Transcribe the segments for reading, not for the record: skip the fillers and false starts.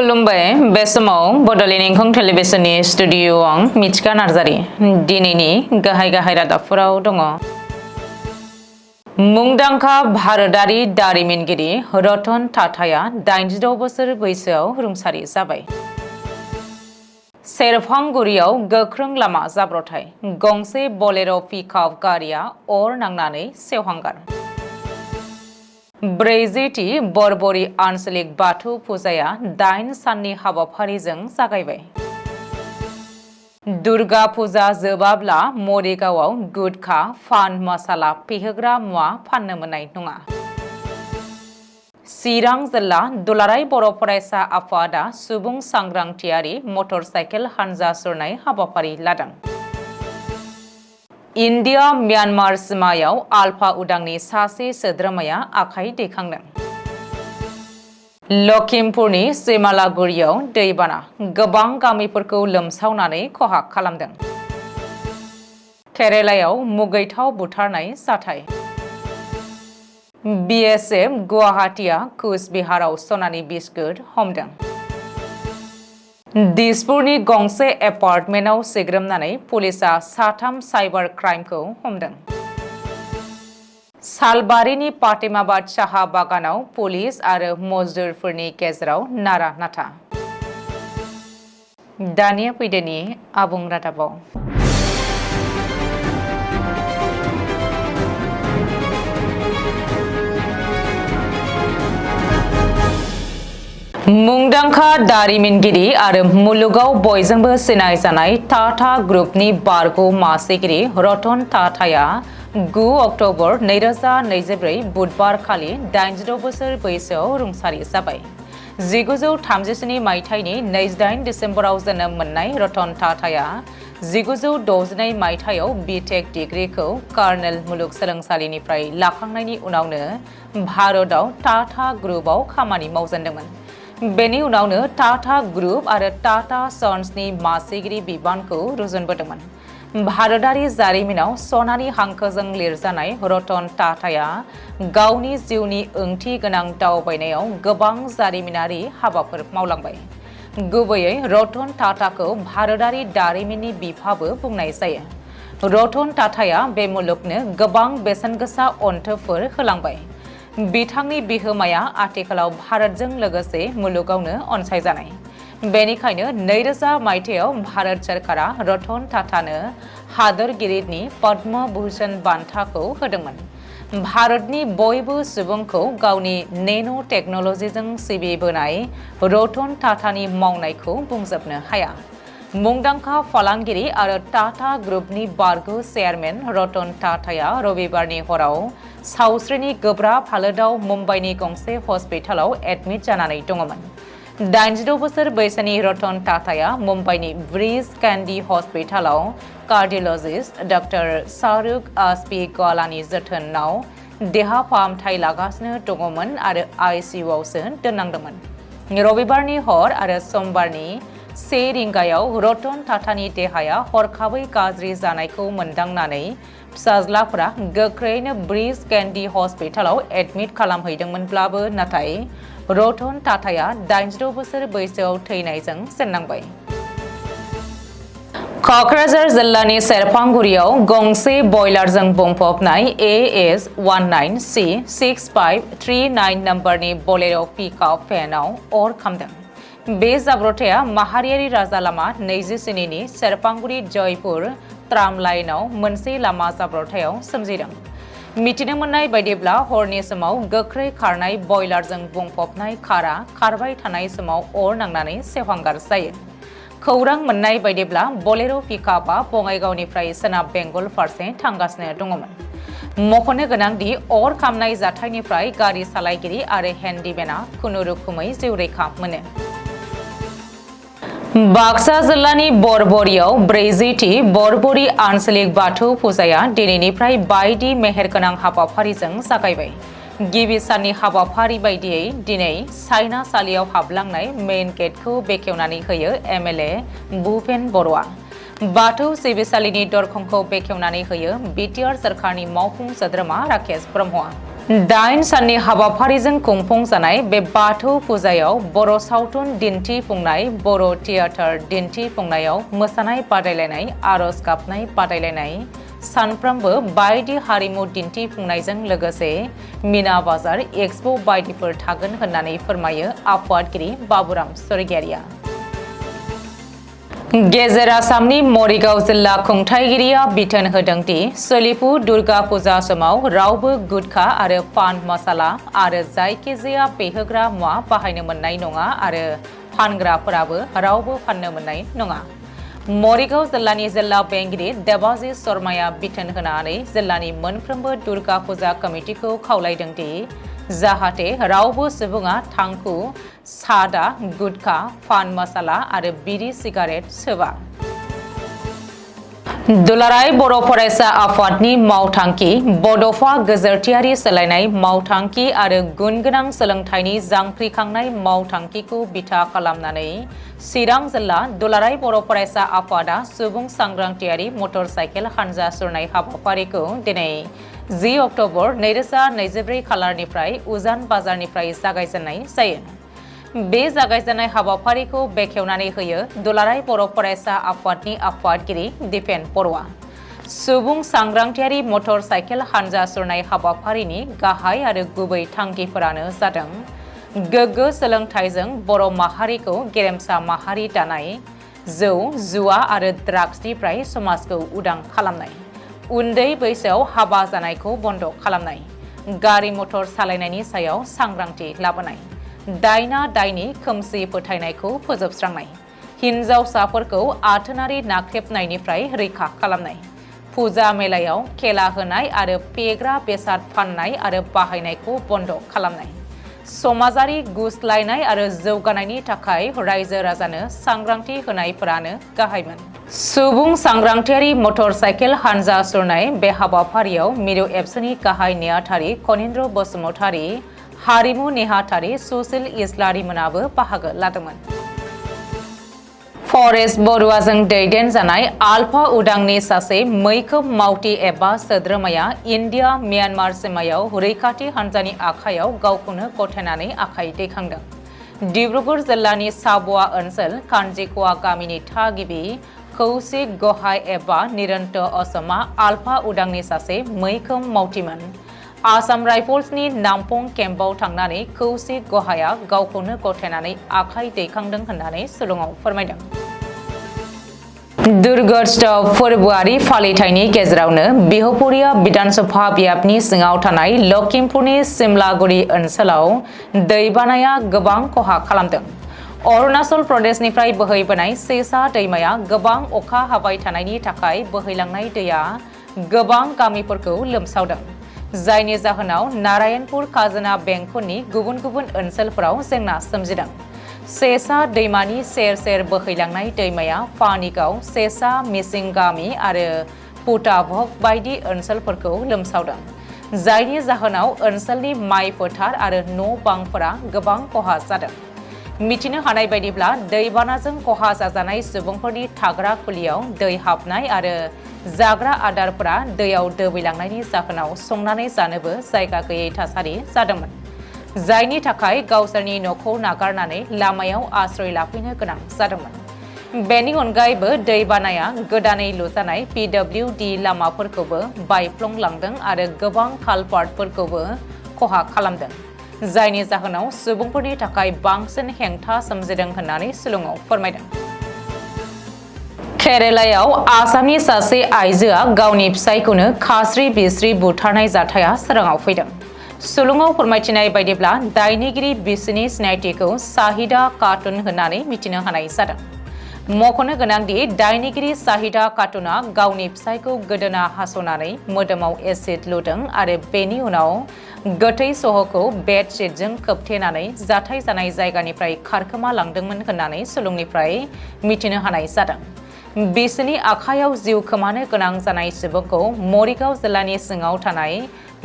खुलुमबाय बे समाव बड'लेण्ड एंखं टेलिभिजननि स्टुडिअ आं मिथिका नार्जारि दिनैनि गाहाय रादाबफोराव दङ। मुंदांखा भारतारि दारिमिनगिरि रतन टाटाया 86 बोसोर बैसोआव रुंसारि जाबाय। सेरफांगुरियाव गोख्रों लामा जाब्रबथाय गंसे बलेर' पिकआप गारिया अर नांनानै सेवहांगार। 40थि बरबरि आन्चलिक बाथौ फुजाया 8 साननि हाबाफारिजों जागायबाय। दुर्गा फुजा जोबाब्ला मरिगावआव गुटखा पान मसाला फेहोग्रा मुवा फाननो मोननाय नङा। चिरां जिल्ला दुलाराय बर' फरायसा आफादा सुबुं सांग्रांथियारि मटर साइकेल हानजा सुरनाय हाबाफारि लादों। इन्डिया म्यानमार सिमायाव आलफा उदांनि सासे सोद्रोमाया आखाइ दैखांदों। लखिमपुरनि सिमालागुरियाव दैबाना गोबां गामिफोरखौ लोमसावनानै खहा खालामदों। केरेलायाव मुगैथाव बुथारनाय जाथाय। BSF गुवाहाटीआ कुचबिहाराव सनानि बिस्कुट हमदों। दिसपुरनि गंसे एपार्टमेन्टआव सिग्रोमनानै पुलिसआ 3 साइबार क्राइमखौ हमदों। सालबारिनि फातेमाबाद साहा बागानाव पुलिस आरो मजदुरफोरनि गेजेराव नारा नाथा। दानिया फैदोनि आबुं रादाबाव। मुंदांखा दारिमिनगिरि आरो मुलुगाव बयजोंबो सिनायजानाय टाटा ग्रुपनि बारग' मासिगिरि रतन टाटाया 9 अक्ट'बर 2024 बुधबार खालि 86 बोसोर बैसोआव रुंसारि जाबाय। 1937 मायथाइनि 28 दिसेम्बराव जोनोम मोननाय रतन टाटाया 1962 मायथाइयाव बिटेक डिग्रीखौ कार्नेल मुलुगसोलोंसालिनिफ्राय लाखांनायनि उनावनो भारतआव टाटा ग्रुपआव खामानि मावजेनदोंमोन। बेनि उनावनो टाटा ग्रुप आरो टाटा सन्सनि मासिगिरि बिबानखौ रुजुनबोदोंमोन। भारतारि जारिमिनाव सनानि हांखोजों लिरजानाय रतन टाटाया गावनि जिउनि ओंथि गोनां दावबायनायाव गोबां जारिमिनारि हाबाफोर मावलांबाय। गुबैयै रतन टाटाखौ भारतारि दारिमिननि बिफाबो बुंनाय जायो। रतन टाटाया बे मुलुगनो गोबां बेसेनगोसा अनथोबफोर होलांबाय। बिथांनि बिहोमाया आथिखालाव भारतजों लोगोसे मुलुगावनो अनसायजानाय। बेनिखायनो 2000 मायथाइयाव भारत सोरखारा रतन टाटानो हादोरगिरिनि पद्म भूषण बान्थाखौ होदोंमोन। भारतनि बयबो सुबुंखौ गावनि नेन' टेक्न'लजिजों सिबिबोनाय रतन टाटानि मावनायखौ बुंजोबनो हाया। मुंदांखा फालांगिरि आरो टाटा ग्रुपनि बारग' चेयारमेन रतन टाटाया रबिबारनि हराव सावस्रिनि गोब्राब हालोदाव मुम्बाइनि गंसे हस्पिटालाव एडमिट जानानै दङमोन। 86 बोसोर बैसोनि रतन टाटाया मुम्बाइनि ब्रिज केन्डी हस्पिटालाव कार्डिय'लजिस्ट डक्टर शाहरुख आसफिगवालानि जोथोनाव देहा फाहामथाय लागासिनो दङमोन आरो ICUआवसो दोननांदोंमोन। रबिबारनि हर आरो समबारनि 1 रिंगायाव रतन टाटानि देहाया हरखाबै गाज्रि जानायखौ मोनदांनानै फिसाज्लाफोरा गोख्रैनो ब्रिज केन्डी हस्पिटालाव एडमिट खालामहैदोंमोनब्लाबो नाथाय रतन टाटाया 86 बोसोर बैसोआव थैनायजों जेननांबाय। क'क्राझार जिल्लानि सेरफांगुरियाव गंसे बयलारजों बुंफबनाय AS19C 6539 नम्बरनि बलेर' पिकआप भेनआव अर खामदों। बे जाब्रबथाया माहारियारि राजा लामा 27 नि सेरफांगुरि जयपुर ट्राम लाइनआव मोनसे लामा जाब्रबथायाव सोमजिदों। मिथिनो मोननाय बायदिब्ला हरनि समाव गोख्रै खारनाय बयलारजों बुंफबनाय कारा खारबाय थानाय समाव अर नांनानै सेवहांगार जायो। खौरां मोननाय बायदिब्ला बलेर' पिकआपआ बङाइगावनिफ्राय सोनाब बेंगल फारसे थांगासिनो दङमोन। मख'नो गोनांदि अर खामनाय जाथायनिफ्राय गारि सालायगिरि आरो हेन्डिमेनआ खुनुरुखुमै जिउ रैखा मोनो। बाक्सा जिल्लानि बरबरियाव 40थि बरबरि आन्चलिक बाथौ फुजाया दिनैनिफ्राय बायदि मेहेरगोनां हाबाफारिजों जागायबाय। गिबि साननि हाबाफारि बायदियै दिनै सायनासालियाव हाबलांनाय मेइन गेटखौ बेखेवनानै होयो MLA भुपेन बर'आ। बाथौ सिबिसालिनि दरखंखौ बेखेवनानै होयो बिटिआर सोरखारनि मावफुं सोद्रोमा राकेश ब्रह्मआ। दाइन साननि हाबाफारिजों खुंफुंजानाय बे बाथौ फुजायाव बर' सावथुन दिन्थिफुंनाय, बर' थियेटार दिन्थिफुंनायाव मोसानाय बादायलायनाय, आरज गाबनाय बादायलायनाय, सानफ्रोमबो बायदि हारिमु दिन्थिफुंनायजों लोगोसे मिना बाजार, एक्सपो बायदिफोर थागोन होननानै फोरमायो आफादगिरि बाबुराम स्वर्गियारिया। गेजेर आसामनि मरिगाव जिल्ला खुंथायगिरिया बिथोन होदों दि सोलिफु दुर्गा फुजा समाव रावबो गुटखा आरो पान मसाला आरो जायखिजाया फेहोग्रा मुवा बाहायनो मोननाय नङा आरो फानग्राफोराबो रावबो फाननो मोननाय नङा। मरिगाव जिल्लानि जिल्ला बेंगिरि देबाजित शर्माया बिथोन होनानै जिल्लानि मोनफ्रोमबो दुर्गा फुजा कमिटिखौ खावलायदों दि जाहाथे रावबो सुबुङा थांखु, सादा, गुटखा, पान मसाला आरो बिरि सिगारेट सोबा। दुलाराय बर' फरायसा आफादनि मावथांखि बड'फा गोजोरथियारि सोलायनाय मावथांखि आरो गुन गोनां सोलोंथाइनि जांख्रिखांनाय मावथांखिखौ बिथा खालामनानै चिरां जिल्ला दुलाराय बर' फरायसा आफादा सुबुं सांग्रांथियारि मटर साइकेल हानजा सुरनाय हाबाफारिखौ दिनै 10 अक्ट'बर 2024 खालारनिफ्राय उजान बाजारनिफ्राय जागायजेननाय जायो। बे जागायजेननाय हाबाफारिखौ बेखेवनानै होयो दुलाराय बर' फरायसा आफादनि आफादगिरि दिपेन बर'आ। सुबुं सांग्रांथियारि मटर साइकेल हानजा सुरनाय हाबाफारिनि गाहाय आरो गुबै थांखिफोरानो जादों गोग्गो सोलोंथाइजों बर' माहारिखौ गेरेमसा माहारि दानाय, जौ, जुवा आरो ड्राग्सनिफ्राय समाजखौ उदां खालामनाय, उन्दै बैसोआव हाबा जानायखौ बन्द खालामनाय, गारि मटर सालायनायनि सायाव सांग्रांथि लाबोनाय, दायना दायनि खोमसि फोथायनायखौ फोजोबस्रांनाय, हिन्जावसाफोरखौ आथोनारि नाख्रेबनायनिफ्राय रैखा खालामनाय, फुजा मेलायाव खेला होनाय आरो फेग्रा बेसाद फाननाय आरो बाहायनायखौ बन्द खालामनाय, समाजारि गुस्लायनाय आरो जौगानायनि थाखाय रायजो राजानो सांग्रांथि होनायफोरानो गाहायमोन। सुबुं सांग्रांथियारि मटर साइकेल हानजा सुरनाय बे हाबाफारियाव मिरु एबसुनि गाहाय नेहाथारि कनिन्द्र बसुमतारी, हारिमु नेहाथारि सुसिल इस्लारि मोनाबो बाहागो लादोंमोन। फरेस्ट बरुवाजों दैदेनजानाय आल्फा उदांनि सासे मैखोम मावथि एबा सोद्रोमाया इन्डिया म्यानमार सीमायाव रैखाथि हानजानि आखायाव गावखौनो गथायनानै आखाइ दैखांदों। डिब्रुगड़ जिल्लानि साबुआ ओनसोल कान्जिख'वा गामिनि थागिबि कौशिक गहाय एबा निरन्त असमा आल्फा उदांनि सासे मैखोम मावथिमोन। आसाम राइफल्सनि नामपं केम्पआव थांनानै कौशिक गहाया गावखौनो गथायनानै आखाइ दैखांदों होननानै सुलुङाव फोरमायदों। दुर्गोत्सव फोरबोआरि फालिथायनि गेजेरावनो बिहुपुरिया विधानसभा बियाबनि सिङाव थानाय लखिमपुरनि सिमलागुरि ओनसोलाव दैबानाया गोबां खहा खालामदों। अरुणाचल प्रदेशनिफ्राय बोहैबोनाय सेसा दैमाया गोबां अखा हाबाय थानायनि थाखाय बोहैलांनाय दैया गोबां गामिफोरखौ लोमसावदों, जायनि जाहोनाव नारायणपुर खाजोना बेंखननि गुबुन गुबुन ओनसोलफोराव जेंना सोमजिदों। सेसा दैमानि सेर सेर बोहैलांनाय दैमाया पानिगाव, सेसा मिसिं गामि आरो पुटाभक बायदि ओनसोलफोरखौ लोमसावदों, जायनि जाहोनाव ओनसोलनि माइ फोथार आरो न' बांफोरा गोबां खहा जादों। मिथिनो हानाय बायदिब्ला दैबानाजों खहा जाजानाय सुबुंफोरनि थाग्रा खुलियाव दै हाबनाय आरो जाग्रा आदारफोरा दैयाव दोबैलांनायनि जाहोनाव संनानै जानोबो जायगा गैयै थासारि जादोंमोन, जायनि थाखाय गावसोरनि न'खौ नागारनानै लामायाव आश्रय लाफैनो गोनां जादोंमोन। बेनि अनगायैबो दैबानाया गोदानै लुजानाय PWD लामाफोरखौबो बायफ्लंलांदों आरो गोबां कालभार्टफोरखौबो खहा खालामदों, जायनि जाहोनाव सुबुंफोरनि थाखाय बांसिन हेंथा सोमजिदों होननानै सुलुङाव फोरमायदों। केरेलायाव आसामनि सासे आइजोआ गावनि फिसायखौनो खास्रि बिस्रि बुथारनाय जाथाया सोराङाव फैदों। सुलुङाव फोरमायथिनाय बायदिब्ला दायनिगिरि बिसिनि सिनायथिखौ शाहिदा खातुन होननानै मिथिनो हानाय जादों। मख'नो गोनांदि दायनिगिरि शाहिदा खातुनआ गावनि फिसायखौ गोदोना हास'नानै मोदोमाव एसिड लुदों आरो बेनि उनाव गोथै सह'खौ बेडशीटजों खोबथेनानै जाथाय जानाय जायगानिफ्राय खारखोमा लांदोंमोन होननानै सुलुंनिफ्राय मिथिनो हानाय जादों। बिसिनि आखायाव जिउ खोमानो गोनां जानाय सुबुंखौ मरिगाव जिल्लानि सिङाव थानाय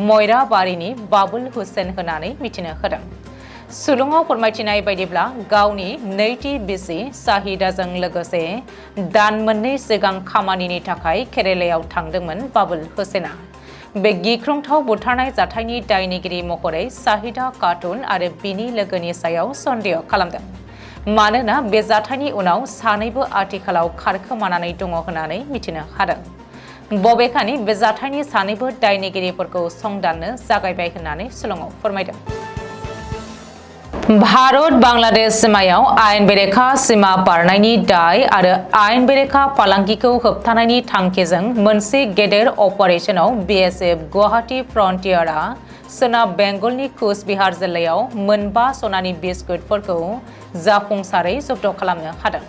मयराबारिनि बाबुल हुसेन होननानै मिथिनो होदों। सुलुङाव फोरमायथिनाय बायदिब्ला गावनि नैथि बिसि शाहिदाजों लोगोसे दान मोननै सिगां खामानिनि थाखाय केरेलायाव थांदोंमोन बाबुल हुसेना। बे गिख्रंथाव बुथारनाय जाथायनि दायनिगिरि महरै साहिदा खातुन आरो बिनि लोगोनि सायाव सन्देह खालामदों। मानोना बे जाथायनि उनाव सानैबो आथिखालाव खारखोमानानै दङ होननानै मिथिनो हादों। बबेखानि बे जाथायनि सानैबो दायनिगिरिफोरखौ संदाननो जागायबाय होननानै शिलंआव फोरमायदों। भारत बांलादेश सीमायाव आयेन बेरेखा सीमा बारनायनि दाय आरो आयेन बेरेखा फालांगिखौ होबथानायनि थांखिजों मोनसे गेदेर अपारेशनाव BSF गुवाहाटी फ्रन्टियारआ सोनाब बेंगलनि कुचबिहार जिल्लायाव मोनबा सनानि बिस्कुटफोरखौ जाफुंसारै जब्द खालामनो हादों।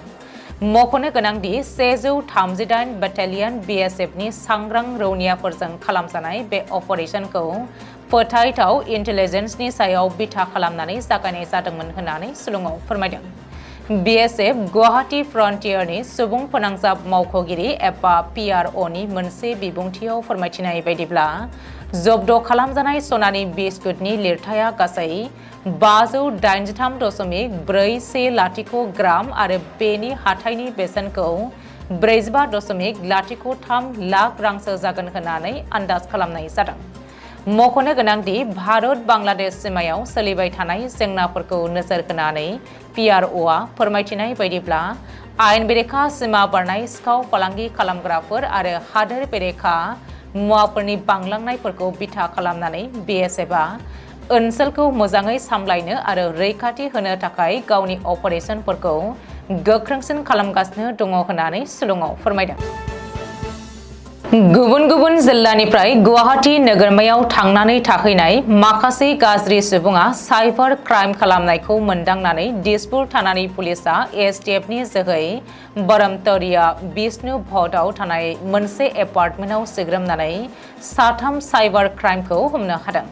मख'नो गोनांदि 138 बेटालियन BSFनि सांग्रां रौनियाफोरजों खालामजानाय बे अपारेशनखौ फोथायथाव इन्टेलिजेन्सनि सायाव बिथा खालामनानै जागायनाय जादोंमोन होननानै शिलंआव फोरमायदों। BSF गुवाहाटी फ्रन्टियारनि सुबुं फोनांजाब मावख'गिरि एबा PROनि मोनसे बिबुंथियाव फोरमायथिनाय बायदिब्ला जब्द खालामजानाय सनानि बिस्कुटनि लिरथाया गासै 583.410 ग्राम आरो बेनि हाथाइनि बेसेनखौ 45.03 लाख रांसो जागोन होननानै आन्दाज खालामनाय जादों। मख'नो गोनांदि भारत बांलादेश सीमायाव सोलिबाय थानाय जेंनाफोरखौ नोजोर होनानै PROआ फोरमायथिनाय बायदिब्ला आयेन बेरेखा सीमा बारनाय सिखाव फालांगि खालामग्राफोर आरो हादोर बेरेखा मुवाफोरनि बांलांनायफोरखौ बिथा खालामनानै BSFआ ओनसोलखौ मोजाङै सामलायनो आरो रैखाथि होनो थाखाय गावनि अपारेशनफोरखौ गोख्रोंसिन खालामगासिनो दङ होननानै शिलंआव फोरमायदों। गुबुन गुबुन जिल्लानिफ्राय गुवाहाटी नोगोरमायाव थांनानै थाहैनाय माखासे गाज्रि सुबुङा साइबार क्राइम खालामनायखौ मोनदांनानै दिसपुर थानानि पुलिसआ STFनि जोहै बरमतरिया विष्णु भटआव थानाय मोनसे एपार्टमेन्टआव सिग्रोमनानै 3 साइबार क्राइमखौ हमनो हादों।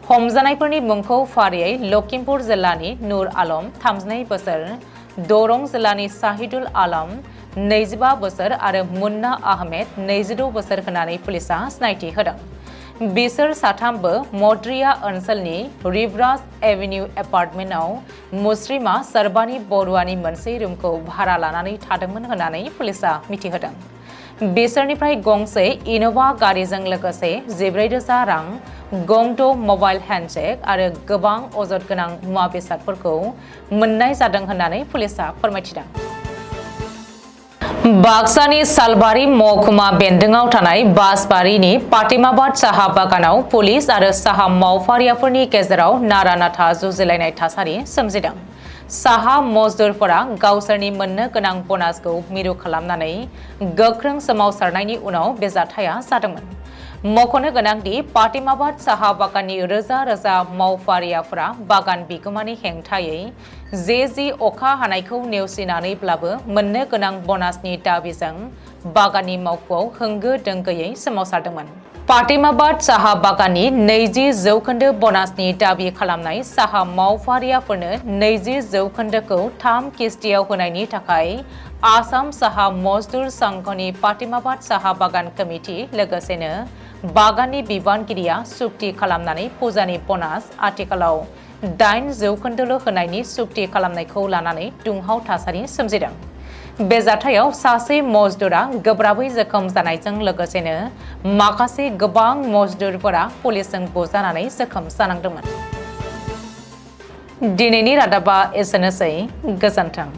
हमजानायफोरनि मुंखौ फारियै लखिमपुर जिल्लानि नुर आलम 32 बोसोर, दरं जिल्लानि शाहिदुल आलम 25 बोसोर आरो मुन्ना आहमेद 26 बोसोर होननानै पुलिसआ सिनायथि होदों। बिसोर साथामबो मद्रिया ओनसोलनि रिवराज एभिनिउ एपार्टमेन्टआव मुस्रिमा सरबानी बरुवानि मोनसे रुमखौ भारा लानानै थादोंमोन होननानै पुलिसआ मिथिहोदों। बिसोरनिफ्राय गंसे इनोभा गारिजों लोगोसे 14,000 रां, गंद' मबाइल हेन्डसेक आरो गोबां अजद गोनां मुवा बेसादफोरखौ मोननाय जादों होननानै पुलिसआ फोरमायथिदों। बाक्सानि सालबारि महकुमा बेन्दोंआव थानाय बासबारिनि पाटेमाबाद साहा बागानाव पुलिस आरो साहा मावफारियाफोरनि गेजेराव नारा नाथा जुजिलायनाय थासारि सोमजिदों। साहा मजदुरफोरा गावसोरनि मोननो गोनां बनासखौ मिरु खालामनानै गोख्रों सोमावसारनायनि उनाव बे जाथाया जादोंमोन। मख'नो गोनांदि पाटेमाबाद साहा बागाननि रोजा रोजा मावफारियाफोरा बागान बिगोमानि हेंथायै जे अखा हानायखौ नेवसिनानैब्लाबो मोननो गोनां बनासनि दाबिजों बागाननि मावख'आव होंगो दोंगोयै सोमावसारदोंमोन। पाटेमाबाद साहा बागाननि 20% बनासनि दाबि खालामनाय साहा मावफारियाफोरनो 20%खौ 3 किस्तियाव होनायनि थाखाय आसाम साहा मजदुर संघनि पाटेमाबाद साहा बागान कमिटि लोगोसेनो बागाननि बिबानगिरिया सुक्ति खालामनानै फुजानि बनास आथिखालाव 8% होनायनि सुक्ति खालामनायखौ लानानै दुंहाव थासारि सोमजिदों। बे जाथायाव सासे मजदुरा गोब्राबै जखम जानायजों लोगोसेनो माखासे गोबां मजदुरफोरा पुलिसजों बुजानानै जखम जानांदोंमोन। दिनैनि रादाबा एसेनोसै, गोजोन्थों।